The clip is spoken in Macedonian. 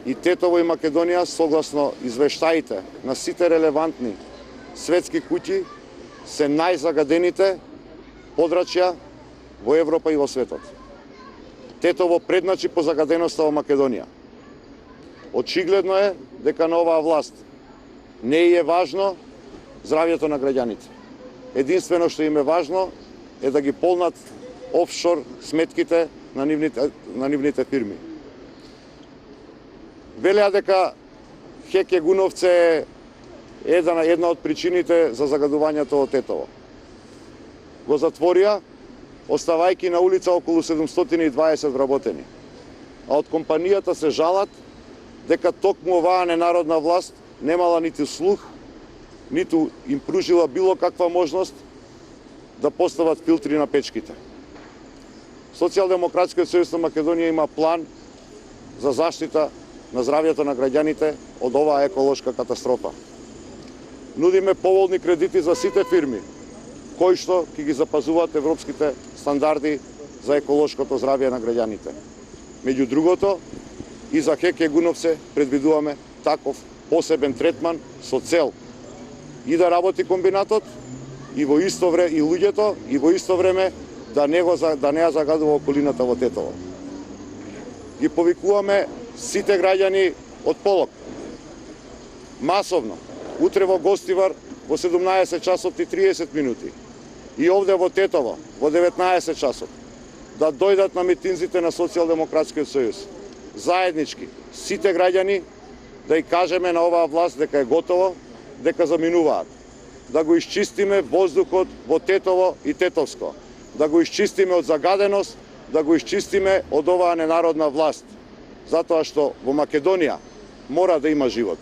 и Тетово и Македонија, согласно извештаите на сите релевантни светски куќи, се најзагадените подрачја во Европа и во светот. Тетово предначи по загаденоста во Македонија. Очигледно е дека на оваа власт не е важно здравјето на граѓаните. Единствено што им е важно е да ги полнат офшор сметките на нивните фирми. Велеа дека ХЕК Егуновце е една од причините за загадувањето од Тетово. Го затворија, оставајќи на улица околу 720 вработени. А од компанијата се жалат дека токму оваа ненародна власт немала ниту слух, ниту им пружила било каква можност да постават филтри на печките. Социјалдемократскиот сојуз на Македонија има план за заштита на здравјето на граѓаните од оваа еколошка катастрофа. Нудиме поволни кредити за сите фирми кои што ќе ги запазуваат европските стандарди за еколошкото здравје на граѓаните. Меѓу другото, и за ХЕК Егуновце предвидуваме таков посебен третман со цел и да работи комбинатот и во исто време и луѓето и во исто време да не ја загадува околината во Тетово. Ги повикуваме сите граѓани од Полок масовно утре во Гостивар во 17 часот и 30 минути и овде во Тетово во 19 часот да дојдат на митинзите на Социјалдемократскиот сојуз. Заеднички сите граѓани да и кажеме на оваа власт дека е готово, дека заминуваат. Да го исчистиме воздухот во Тетово и Тетовско. Да го исчистиме од загаденост, да го исчистиме од оваа ненародна власт. Затоа што во Македонија мора да има живот.